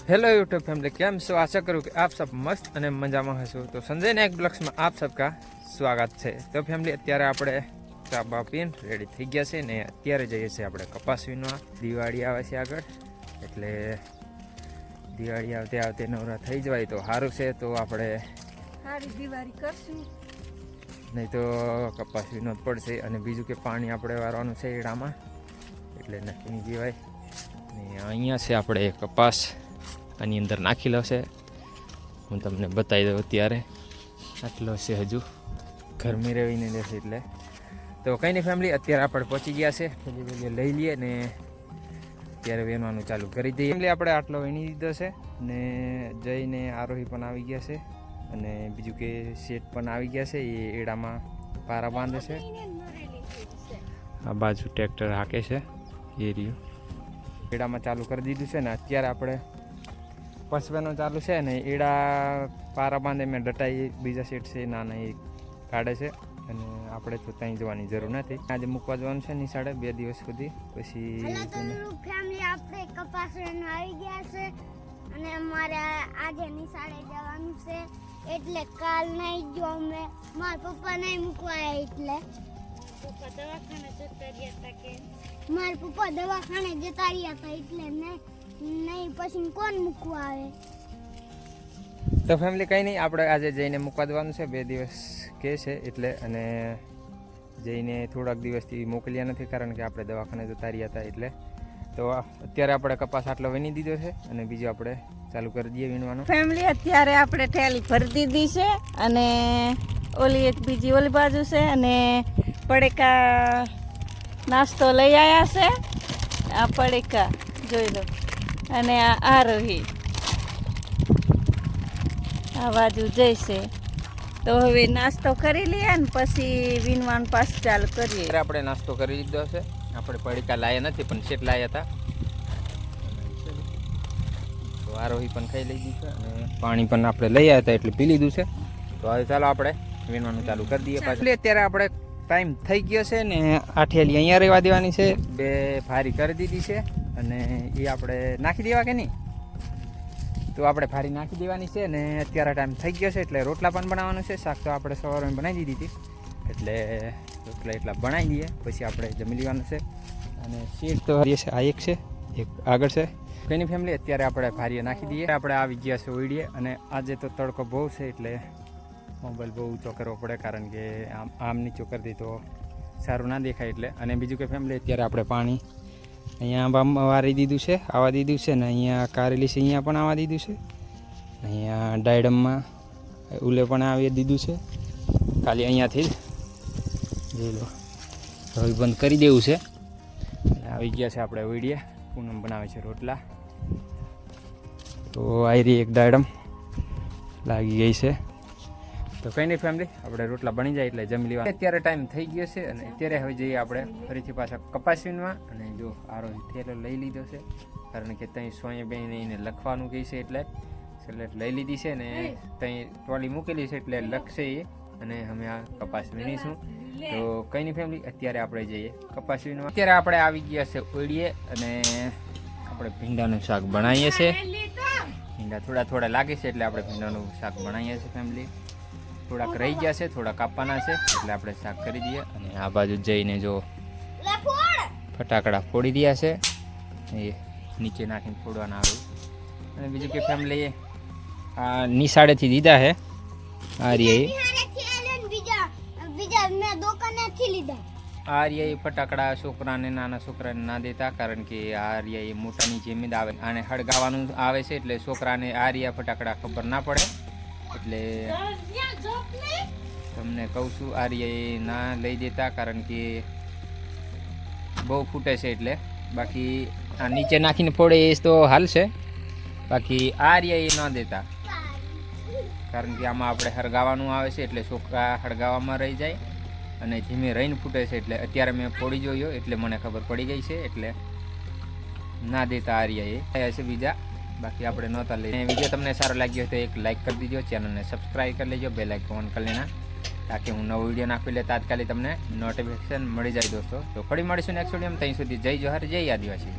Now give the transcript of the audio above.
Hello YouTube family, केम छो? आशा करूँ कि आप सब मस्त અને મજામાં હશો। તો સંજય નાયક બ્લોગ્સમાં આપ સબકા સ્વાગત છે। તો ફેમિલી અત્યારે આપણે ચા બા પીને રેડી થઈ ગયા છે ને અત્યારે જઈએ છીએ આપણે કપાસ વીણવા। દિવાળી આવે છે આગળ, એટલે દિવાળી આવતે આવતે નવરા થઈ જવાય તો સારું છે। તો આપણે સારી દિવાળી કરશું, નહીં તો કપાસ વીણવો જ પડશે। અને બીજું કે પાણી આપણે વારવાનું છે એડામાં, એટલે નક્કી નહીં જવાય। ને અહીંયા છે આપણે કપાસ, આની અંદર નાખેલો છે, હું તમને બતાવી દઉં। અત્યારે આટલો છે, હજુ ગરમી રહીને જશે એટલે તો કંઈ નહીં ફેમિલી, અત્યારે આપણે પહોંચી ગયા છે। પેલી લઈ લઈએ ને અત્યારે વેણવાનું ચાલુ કરી દઈએ। ફેમિલી આપણે આટલો વીણી દીધો છે ને જઈને આરોહી પણ આવી ગયા છે અને બીજું કે શેઠ પણ આવી ગયા છે। એ એડામાં પારા બાંધે છે, આ બાજુ ટ્રેક્ટર હાકે છે એ રહ્યું। એડામાં ચાલુ કરી દીધું છે ને અત્યારે આપણે પસવાનું ચાલુ છે ને એડા પારા બાંધે મેં ડટાઈ બીજા સેટ છે નાના એ કાઢે છે અને આપણે તો ત્યાં જવાની જરૂર નથી। આજે મૂકવા જવાનું છે નિશાળે 2 દિવસ સુધી, પછી ફેમિલી આપણે કપાસ વેણવા આવી ગયા છે અને અમારે આજે નિશાળે જવાનું છે, એટલે કાલ નહીં જો અમે મારા પપ્પા નહીં મૂકવા આવ્યા, એટલે પપ્પા દવાખાને જતા રહ્યા હતા કે મારા પપ્પા દવાખાને જતા રહ્યા હતા એટલે નહીં પછી કોણ મૂકવા આવે। તો ફેમિલી કંઈ નહીં, આપણે આજે જઈને મૂકવા જવાનું છે। 2 દિવસ કે છે એટલે, અને જઈને થોડાક દિવસથી મોકલ્યા નથી કારણ કે આપણે દવાખાને જતા રહ્યા હતા એટલે। તો અત્યારે આપણે કપાસ આટલો વીણી દીધો છે અને બીજું આપણે ચાલુ કરી દઈએ વીણવાનું। ફેમિલી અત્યારે આપણે ઠેલી ભરી દીધી છે અને ઓલી એક બીજી ઓલી બાજુ છે અને પડીકા નાસ્તો લઈ આવ્યા છે। આ પડીકા જોઈ લો અને આ આરોહી આ બાજુ જઈશે। તો હવે નાસ્તો કરી લઈએ ને પછી વીણવાનું પાછું ચાલુ કરીએ। આપણે નાસ્તો કરી દીધો છે, આપણે પડીકા લાયા નથી પણ શેઠ લાયા હતા, તો આરોહી પણ ખાઈ લઈ દીધું અને પાણી પણ આપણે લઈ આવ્યા હતા એટલે પી લીધું છે। તો હવે ચાલો આપણે વીણવાનું ચાલુ કરી દઈએ પાછું। અત્યારે આપણે ટાઈમ થઈ ગયો છે ને આ ઠેલી અહીંયા રહેવા દેવાની છે, 2 ફારી કરી દીધી છે અને એ આપણે નાખી દેવા કે નહીં, તો આપણે ફારી નાખી દેવાની છે। અને અત્યારે ટાઈમ થઈ ગયો છે એટલે રોટલા પણ બનાવવાનું છે। શાક તો આપણે સવારમાં બનાવી દીધી હતી એટલે રોટલા એટલા બનાવી દઈએ પછી આપણે જમી લેવાનું છે। અને શેઠ તો આ એક છે, એક આગળ છે। કંઈ નહીં ફેમિલી, અત્યારે આપણે ફારીએ નાખી દઈએ। આપણે આવી ગયા છે ઓઈડીએ અને આજે તો તડકો બહુ છે એટલે મોબાઈલ બહુ ઊંચો કરવો પડે કારણ કે આમ નીચો કરી દઈએ તો સારું ના દેખાય એટલે। અને બીજું કે ફેમિલી અત્યારે આપણે પાણી અહીંયા વારી દીધું છે, આવવા દીધું છે ને અહીંયા કારેલી છે અહીંયા પણ આવવા દીધું છે, અહીંયા ડાયડમમાં ઉલે પણ આવી દીધું છે। ખાલી અહીંયાથી જોઈ લો હવે બંધ કરી દેવું છે। આવી ગયા છે આપણે ઓઈડીએ, પૂનમ બનાવે છે રોટલા। તો આયરી એક ડાયડમ લાગી ગઈ છે। તો કંઈ નહીં ફેમિલી, આપણે રોટલા બની જાય એટલે જમી લેવા। અત્યારે ટાઈમ થઈ ગયો છે અને અત્યારે હવે જઈએ આપણે ફરીથી પાછા કપાસ વીણવા। અને જો આરોહી થેલો લઈ લીધો છે કારણ કે ત્યાં સોયાબેન એને લખવાનું કહે છે એટલે સ્લેટ લઈ લીધી છે ને ત્યાં ટોલી મૂકેલી છે એટલે લખશે એ, અને અમે આ કપાસ વીણીશું। તો કંઈ નહીં ફેમિલી, અત્યારે આપણે જઈએ કપાસ વીણવા। અત્યારે આપણે આવી ગયા છે ઓઈડીએ અને આપણે ભીંડાનું શાક બનાવીએ છીએ। ભીંડા થોડા થોડા લાગે છે એટલે આપણે ભીંડાનું શાક બનાવીએ છીએ ફેમિલી। થોડાક રહી ગયા છે, થોડા કાપવાના છે એટલે આપણે શાક કરી દઈએ। અને આ બાજુ જઈને જો ફટાકડા ફોડી રહ્યા છે, એ નીચે નાખીને ફોડવાના આવે। અને બીજું કે ફેમિલી આ નિશાળેથી દીધા છે આર્યા એ ફટાકડા છોકરાને નાના છોકરાને ના દેતા કારણ કે આર્યા એ મોટાની જેમ જ આવે, આને હળગાવાનું આવે છે એટલે છોકરાને આર્યા ફટાકડા ખબર ના પડે એટલે તમને કહું છું આર્યા એ ના લઈ દેતા કારણ કે બહુ ફૂટે છે એટલે। બાકી આ નીચે નાખીને ફોડે એ તો હાલશે, બાકી આર્યા એ ના દેતા કારણ કે આમાં આપણે હળગાવાનું આવે છે એટલે છોકરા હળગાવામાં રહી જાય અને ધીમે રહીને ફૂટે છે એટલે અત્યારે મેં ફોડી જોયો એટલે મને ખબર પડી ગઈ છે એટલે ના દેતા આર્યા એ થયા છે બીજા, બાકી આપણે નહોતા લઈએ। વિડીયો તમને સારો લાગ્યો હોય તો એક લાઇક કરી દીજો, ચેનલને સબસ્ક્રાઈબ કરી લેજો, બેલ આઇકન ઓન કરી લેના તાકી હું નવો વિડીયો નાખું એટલે તાત્કાલિક તમને નોટિફિકેશન મળી જાય દોસ્તો। તો ફરી મળીશું નેક્સ્ટ વિડીયોમાં, ત્યાં સુધી જય જોહાર, જય આદિવાસી।